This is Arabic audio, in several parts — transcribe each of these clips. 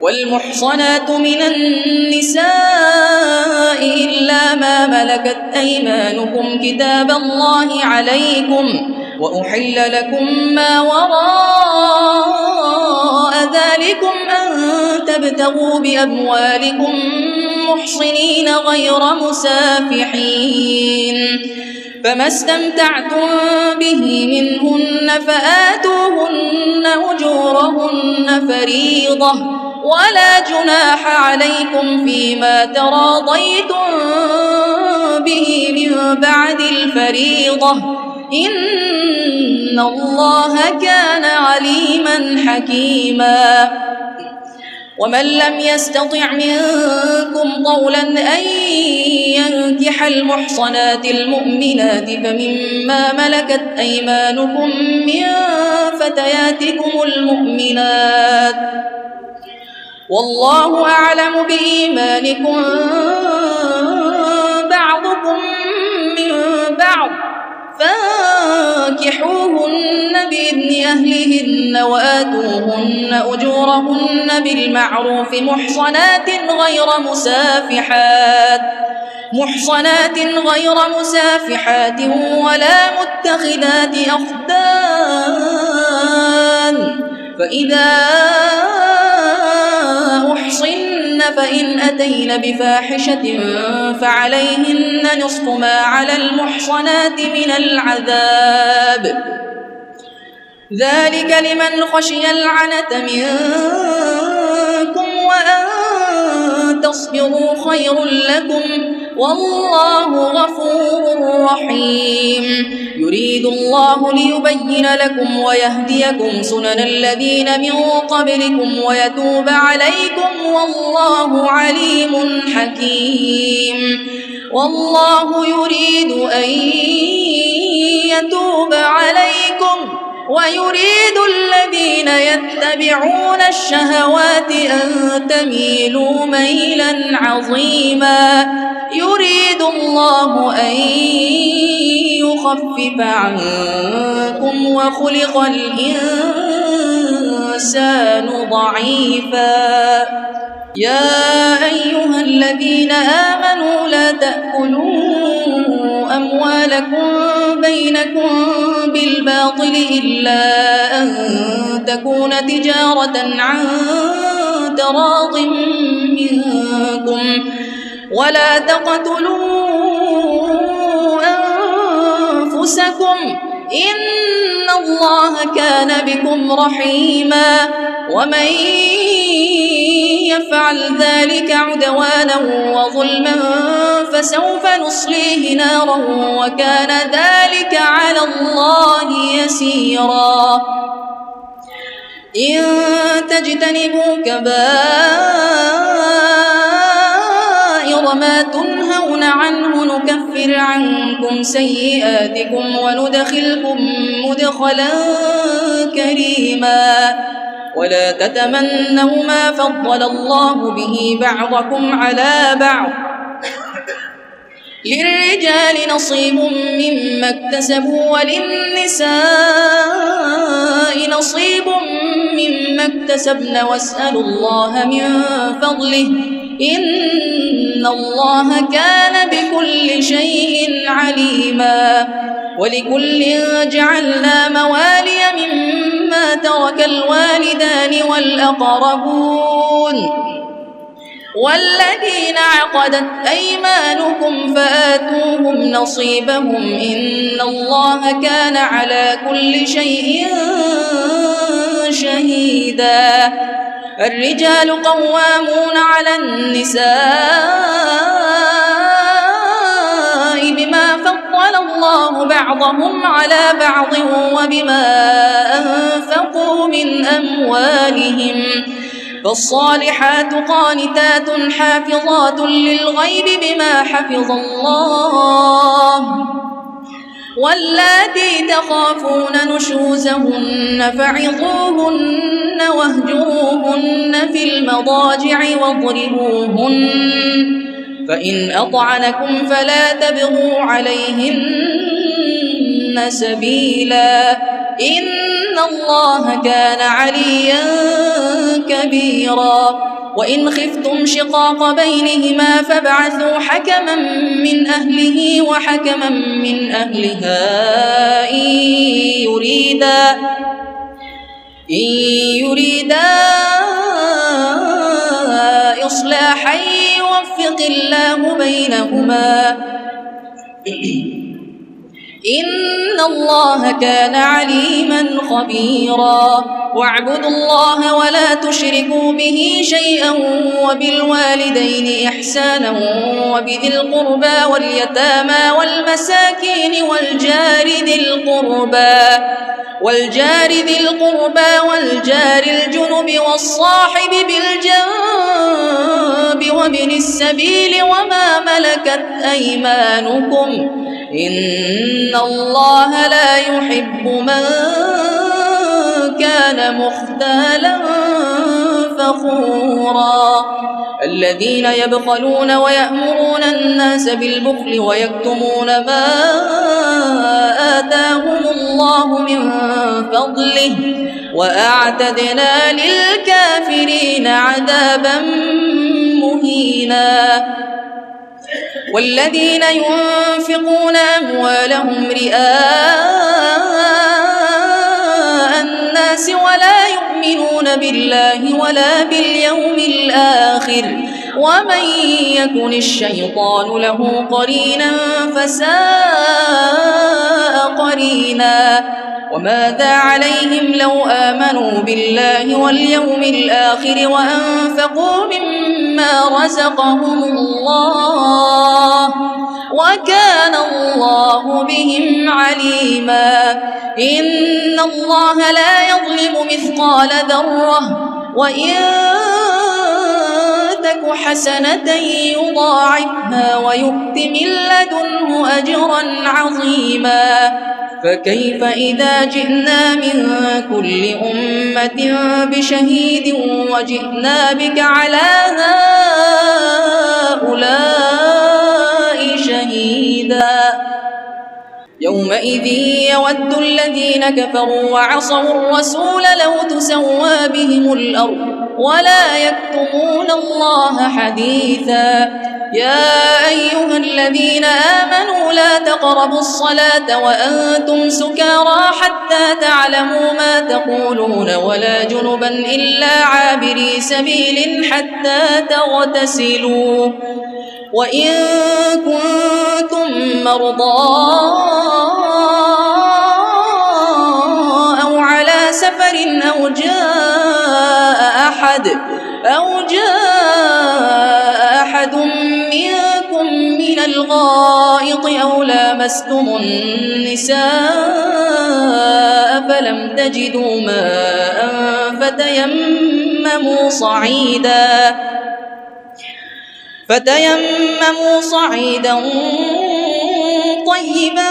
والمحصنات من النساء إلا ما ملكت أيمانكم كتاب الله عليكم وأحل لكم ما وراء ذلكم أن تبتغوا بأموالكم محصنين غير مسافحين فما استمتعتم به منهن فآتوهن أجورهن فريضة ولا جناح عليكم فيما تراضيتم به من بعد الفريضة إن الله كان عليما حكيما ومن لم يستطع منكم طولا أن ينكح المحصنات المؤمنات فمما ملكت أيمانكم من فتياتكم المؤمنات والله أعلم بإيمانكم بعضكم من بعض فانكحوهن بإذن أهلهن وآتوهن أجورهن بالمعروف محصنات غير مسافحات ولا متخذات أخدان فإذا أحصن فإن أتين بفاحشة فعليهن نصف ما على المحصنات من العذاب ذلك لمن خشي العنة منكم وأن تصبروا خير لكم والله غفور رحيم يريد الله ليبين لكم ويهديكم سنن الذين من قبلكم ويتوب عليكم والله عليم حكيم والله يريد أن يتوب عليكم ويريد الذين يتبعون الشهوات أن تميلوا ميلا عظيما يريد الله أن يخفف عنكم وخلق الإنسان ضعيفا يا أيها الذين آمنوا لا تأكلوا أموالكم بينكم بالباطل إلا أن تكون تجارة عن تراض منكم ولا تقتلوا أنفسكم إن الله كان بكم رحيما ومن يفعل ذلك عدوانا وظلما فسوف نصليه نارا وكان ذلك على الله يسيرا إن تجتنبوا كبائر ما تنهون عنه نكفر عنكم سيئاتكم وندخلكم مدخلا كريما ولا تتمنوا ما فضل الله به بعضكم على بعض للرجال نصيب مما اكتسبوا وللنساء نصيب مما اكتسبن واسألوا الله من فضله إن الله كان بكل شيء عليما ولكل جعلنا موالي مما ترك الوالدان والأقربون والذين عقدت أيمانكم فآتوهم نصيبهم إن الله كان على كل شيء شهيدا الرجال قوامون على النساء بما فضل الله بعضهم على بعض وبما أنفقوا من أموالهم فالصالحات قانتات حافظات للغيب بما حفظ الله واللاتي تخافون نشوزهن فعظوهن واهجروهن في المضاجع واضربوهن فإن أطعنكم فلا تبغوا عليهن سبيلا إن الله كان عليا كبيرا وإن خفتم شقاق بينهما فابعثوا حكما من أهله وحكما من أهلها إن يريدا إصلاحا يوفق الله بينهما إن الله كان عليما خبيرا واعبدوا الله ولا تشركوا به شيئا وبالوالدين إحسانا وبذي القربى واليتامى والمساكين والجار ذي القربى والجار الجنب والصاحب بالجنب وابن السبيل وما ملكت أيمانكم إن الله لا يحب من كان مختالا فخورا الذين يبخلون ويأمرون الناس بالبخل ويكتمون ما آتاهم الله من فضله وأعتدنا للكافرين عذابا مهينا والذين ينفقون أموالهم رئاء الناس ولا يؤمنون بالله ولا باليوم الآخر ومن يكن الشيطان له قرينا فساء قرينا وماذا عليهم لو آمنوا بالله واليوم الآخر وأنفقوا مما رزقهم الله وكان الله بهم عليما إن الله لا يظلم مثقال ذرة وإن تك حسنة يضاعفها ويؤت من لدنه أجرا عظيما فكيف إذا جئنا من كل أمة بشهيد وجئنا بك على هؤلاء شهيدا يومئذ يود الذين كفروا وعصوا الرسول لو تسوى بهم الأرض ولا يكتمون الله حديثا يا أيها الذين آمنوا لا تقربوا الصلاة وأنتم سكارى حتى تعلموا ما تقولون ولا جنبا إلا عابري سبيل حتى تغتسلوا وإن كنتم مرضى أو على سفر أو جاء أحد منكم من الغائط أو لامستم النساء فلم تجدوا ماء فتيمموا صعيدا طيبا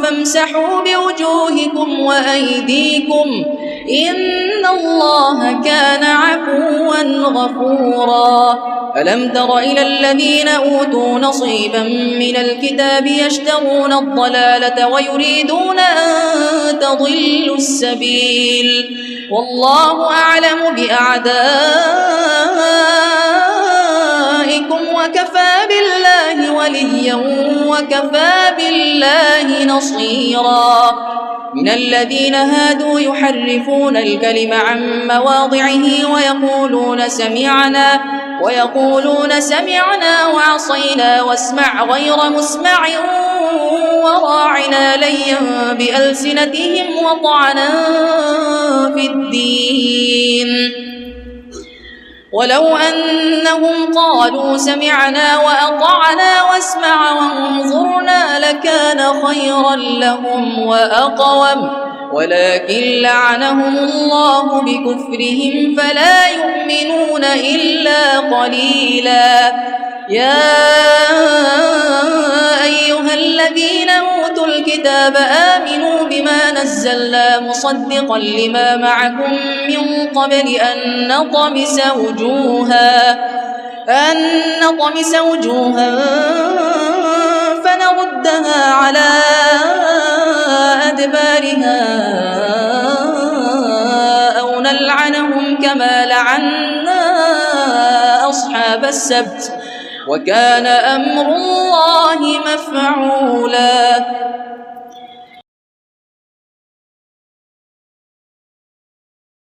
فامسحوا بوجوهكم وأيديكم إن الله كان عفوا غفورا ألم تر إلى الذين أوتوا نصيبا من الكتاب يشترون الضلالة ويريدون أن تضلوا السبيل والله أعلم بأعدائكم وكفى بالله وليا وكفى بالله نصيرا من الذين هادوا يحرفون الكلم عن مواضعه ويقولون سمعنا وعصينا واسمع غير مسمع وراعنا ليا بألسنتهم وطعنا في الدين ولو أنهم قالوا سمعنا وأطعنا واسمع وانظرنا لكان خيرا لهم وأقوم ولكن لعنهم الله بكفرهم فلا يؤمنون إلا قليلا يا أيها الذين أوتوا الكتاب آمنوا بما نزلنا مصدقا لما معكم من قبل أن نطمس وجوها فنردها على أدبارها عنا أصحاب السبت وكان أمر الله مفعولا